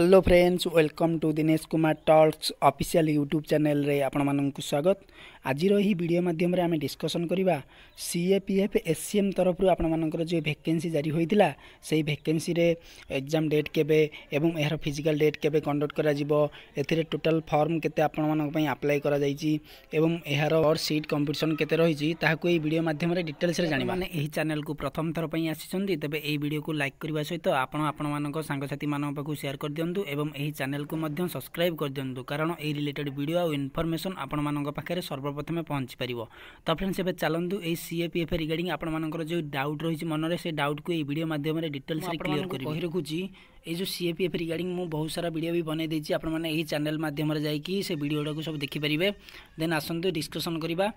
Hello friends, welcome to Dinesh Kumar talks official YouTube channel रे आपण माननकु स्वागत। आज ही वीडियो माध्यम रे आमे डिस्कशन करिबा सीएपीएफ एससीएम तरफ आपण मानकर जो वैकेंसी जारी होइतिला सेही वैकेंसी रे एग्जाम डेट केबे एवं एहर फिजिकल डेट केबे कंडक्ट करा जिवो, एथिरे टोटल फॉर्म केते आपण मानक पई अप्लाई करा जाईची एवं एहर और सीट कंपटीशन केते रहिची ताहाकु ए वीडियो माध्यम रे डिटेल्स रे जानिबा। माने एही चैनल को प्रथम थर पई आसीचंदी तबे ए वीडियो को लाइक करबा सहित आपण मानक संगसाथी मानक पाखु शेयर कर दियंतु एवं एही चैनल को मध्यम सब्सक्राइब कर दियंतु, कारण ए रिलेटेड वीडियो और इन्फॉर्मेशन आपण मानक पाखरे सर्वप्रथम पहुंची परिवो। तो फ्रेंड्स एबे चलंतु ए सीएपीएफ रिगार्डिंग आपण मानकर जो डाउट रहिची मन रे से डाउट को ए वीडियो माध्यम रे डिटेल्स रे क्लियर करी कहि रखुची। ए जो सीएपीएफ रिगार्डिंग मु बहुत सारा वीडियो भी बनै देछि, आपण माने एही चैनल माध्यम रे जाई कि से वीडियोडा को सब देखि परिबे। देन आसंतु डिस्कशन करिबा।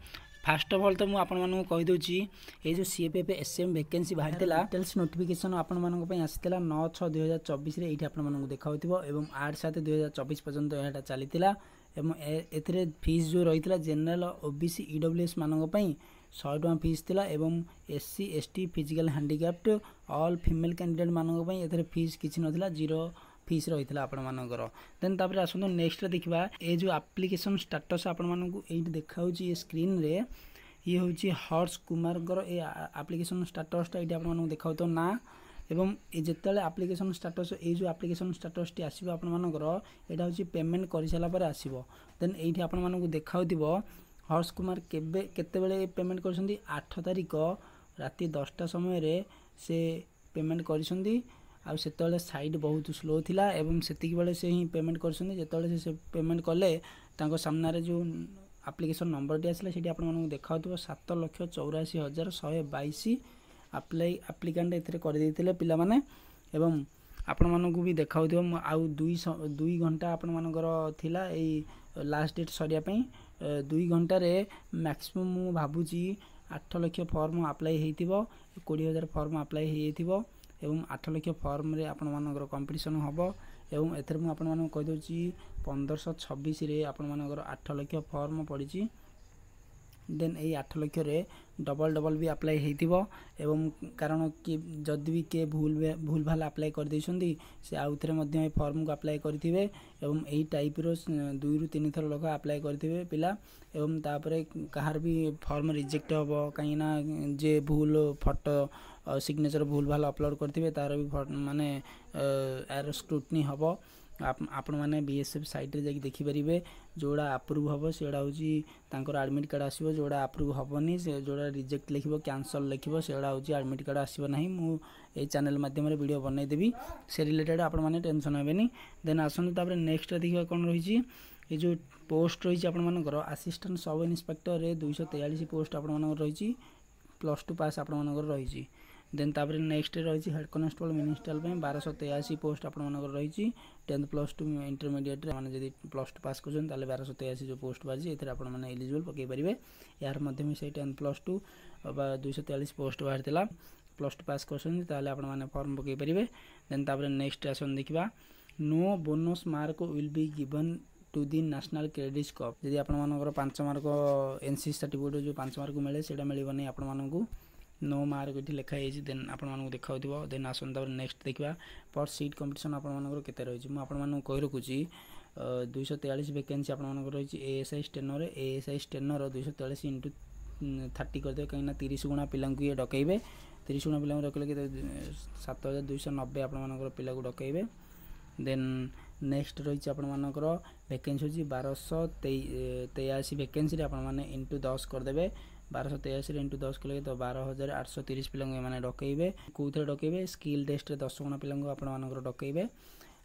फास्ट ऑफ ऑल तो मुझे आपको कही दूची ये जो सीएपीएफ एससीएम वैकेंसी बाहर डिटेल्स नोटिफिकेशन आपण मानक पई आसीतला 9/6/2024 रे एठी आपण मानक देखाउथिबो एवं 8/7/2024 पर्यंत एटा चलीतिला एवं एथिरे फीस जो रहितला जनरल ओबीसी ईडब्ल्यूएस मानक पई 100 टका फीस थिला एवं SC ST physical handicapped all female candidate मानक पई एथिरे फीस किछि नथिला, जीरो फीस रही आपण मानकर। देन तापर आसु नेक्स्ट देखा ये जो एप्लिकेशन स्टेटस आपण मानक एठी देखाउची ये स्क्रीन रे, ये होची हर्ष कुमार ए एप्लिकेशन स्टेटसटा एठी आपण मानक देखाउतो ना एवं ये जेतले एप्लिकेशन स्टेटस ये जो एप्लिकेशन स्टेटस टी आसीबो आपण मानकर एटा होची पेमेंट करि साला पर आसीबो। देन एठी आपण मानक देखाउतिबो हर्ष कुमार केते बेले पेमेंट करछंदी 8 तारिख राति 10टा समय रे से पेमेंट करछंदी आ सेतले साइड बहुत स्लो थिला एवं सेतिक बेले से ही पेमेंट करछंदी। जेतले से पेमेंट कले तांको सामना रे जो एप्लिकेशन नंबर टी आसला सेठी आपण मानक देखाउतबो 7,84,122 एप्लिकेंट एथरे कर देथिले पिला माने एवं आपण मानक भी देखाउतबो आ 2 घंटा आपण मानकर थिला ए लास्ट डेट सरिया पई 2 घंटा रे मैक्सिमम मु भाबुची 8 लाख फॉर्म अप्लाई हेतिबो, 20,000 फॉर्म अप्लाई हेतिबो एवं 8 लाख फॉर्म रे आपण मानकर कंपटीशन हबो एवं एथरे मु आपण मानक कहि दोची 1526 रे आपण मानकर 8 लाख फॉर्म पड़ीची। देन ए 8 लाख रे डबल भी अप्लाई हेतिबो एवं कारण कि जदि भी के भूल भाल अप्लाई कर दैछंदी से आउथरे मध्ये फॉर्म को अप्लाई करथिबे एवं एही टाइप रो 2 रु 3 थर लोक अप्लाई करथिबे पिला एवं तापरे कहार भी फॉर्म रिजेक्ट हबो काई ना जे भूल फोटो सिग्नेचर भूल भाल अपलोड करथिबे तार भी माने एरो स्क्रूटनी हबो। आपण माने बीएसएफ साइट रे जाकी देखि परिबे जोड़ा अप्रूव हबो सेडा होची तांकर एडमिट कार्ड आसीबो, जोड़ा अप्रूव हबोनी से जोड़ा रिजेक्ट लिखिबो कैंसल लिखिबो सेडा होची एडमिट कार्ड आसीबो नाही। मु ए चैनल माध्यम रे वीडियो बनै देबी से रिलेटेड आपण माने टेंशन हेबेनी। देन आसनु तापर नेक्स्ट देखिबा कोन रहिची ए जो पोस्ट रहिची आपण मानकर असिस्टेंट सब इंस्पेक्टर रे 243 पोस्ट आपण मानकर रहिची, +2 पास आपण मानकर रहिची। देन तापर नेक्स्ट रही हेड कॉन्स्टेबल मिनिस्ट्रियल 1283 पोस्ट आपण मानकर रही 10th +2 इंटरमीडिएट माने जदी +2 पास करछन ताले 1283 जो पोस्ट बाजी एथरे आपण माने एलिजिबल पके परिबे। यार मध्य में से 10th +2 बा 243 पोस्ट बाहर थिला, +2 पास करछन ताले आपण माने फॉर्म पके परिबे। देन तापर नेक्स्ट आसन देखिबा no bonus mark will be given to the national credit scope. जदी आपण मानकर 5 मार्क एनसी सर्टिफिकेट जो 5 मार्क मिले सेटा मिलिबो नै आपण मानकू नो मार्क ये लिखा है। देन आपण मानक देखाउथिबो। देन आसन तापर नेक्स्ट देखिबा पर सीट कंपटीशन आपण मानकर केते रहिछि मु आपण मानक कहि रखुछि 243 वैकेंसी आपण मानकर रहिछि एएसआई स्टेनर रे। एएसआई स्टेनर 243 * 30 कर दे कहिना 30 गुणा पिलांकु ये डकैबे, 30 गुणा पिलांकु रखले के 7290 आपण मानकर पिला को डकैबे। देन नेक्स्ट रहिछि आपण मानकर वैकेंसी होछि 1283 वैकेंसी रे आपण माने * 10 कर देबे। 1283 * 10 कले तो 12,830 पिला माने डकैबे। कोथरे डकैबे स्किल टेस्ट रे 10 गुणा पिला आपण मानकर डकैबे।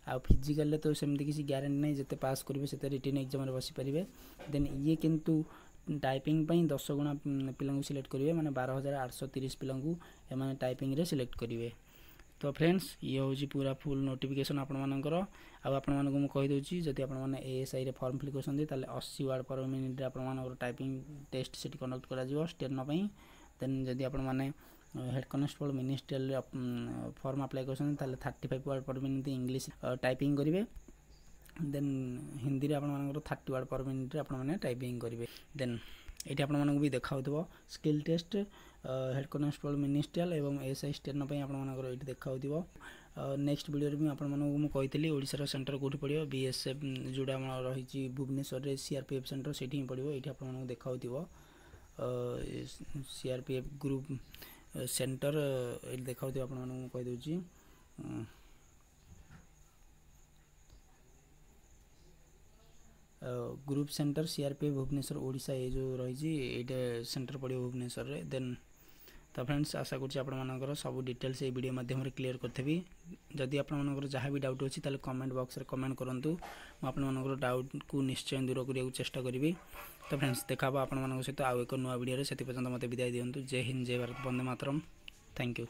आ फिजिकल ले तो सेमति किसी गारंटी नै जते पास करिवे सेते रिटन एग्जाम रे बसी परिबे। देन ये किंतु टाइपिंग पई 10 गुणा पिला को सिलेक्ट करिवे माने 12,830 पिला को ए माने टाइपिंग रे सिलेक्ट करिवे। तो फ्रेंड्स ये होची पूरा फुल नोटिफिकेशन आपण मानकर आपण मानक मु कहि दोची जति आपण माने एएसआई रे फॉर्म फिल करसंदी ताले 80 वर्ड पर मिनिट रे आपण मानकर टाइपिंग टेस्ट सेटी कंडक्ट करा जिवो स्टेनो पई। देन जति आपण माने head constable ministerial form apply करसंदी ताले 35 word per minute English typing करिवे। देन हिंदी रे आपण मानकर 30 वर्ड पर मिनिट रे आपण माने टाइपिंग करिवे। देन एठी आपण मानक भी देखाउतबो skill test head constable ministerial एवं एएसआई स्टेनो पई आपण मानकर एठी देखाउतबो नेक्स्ट वीडियो भी आपको कही ओडिशार सेंटर कौटी पड़ो बीएसएफ जोड़ा रही भुवनेश्वर सीआरपीएफ सेंटर से ही पड़ो ये आपको देखा सीआरपीएफ ग्रुप सेंटर ये देखा आपको कहीदे group centre CRPF Bhubaneswar Odisha ये जो रही ये सेंटर पड़ो भुवनेश्वर रे देन तो फ्रेंड्स आशा कर सब डिटेल्स ये वीडियो माध्यम क्लियर करी जदि आप जहाँ भी डाउट अच्छी कमेंट बॉक्स रे कमेंट करूँ मुझे डाउट को निश्चय दूर करने चेष्टा करी तो फ्रेंड्स देखा आप सहित आउ एक नुआ वीडियो से पर्यंत मत विदाय दिंतु जय हिंद जय भारत वंदे मातरम थैंक यू।